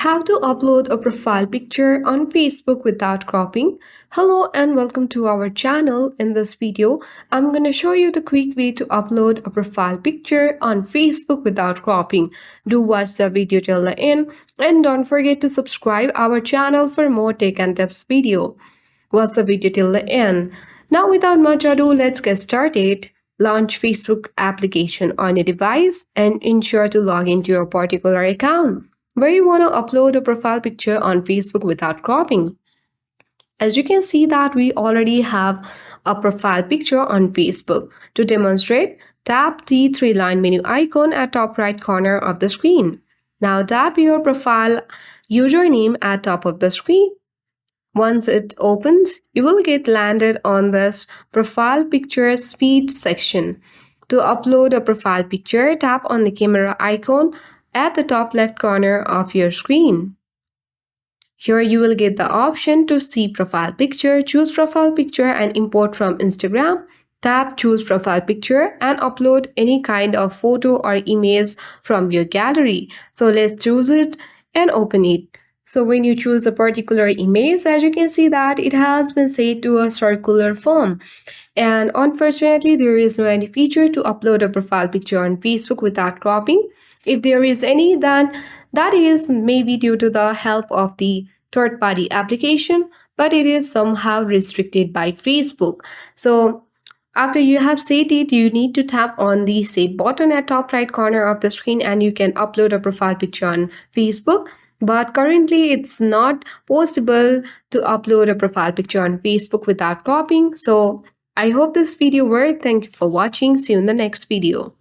How to upload a profile picture on Facebook without cropping. Hello and welcome to our channel. In this video, I'm going to show you the quick way to upload a profile picture on Facebook without cropping. Do watch the video till the end and don't forget to subscribe our channel for more tech and tips video. Watch the video till the end. Now without much ado, let's get started. Launch Facebook application on your device and ensure to log into your particular account where you want to upload a profile picture on Facebook without cropping. As you can see that we already have a profile picture on Facebook. To demonstrate, tap the three-line menu icon at top right corner of the screen. Now tap your profile username at top of the screen. Once it opens, you will get landed on this profile picture speed section. To upload a profile picture, tap on the camera icon at the top left corner of your screen. Here you will get the option to see profile picture. Choose profile picture and import from Instagram. Tap choose profile picture and upload any kind of photo or image from your gallery. So let's choose it and open it. So when you choose a particular image, as you can see that it has been set to a circular form. And unfortunately, there is no any feature to upload a profile picture on Facebook without cropping. If there is any, then that is maybe due to the help of the third-party application, but it is somehow restricted by Facebook. So after you have set it, you need to tap on the save button at top right corner of the screen and you can upload a profile picture on Facebook. But currently, it's not possible to upload a profile picture on Facebook without cropping. So I hope this video worked. Thank you for watching. See you in the next video.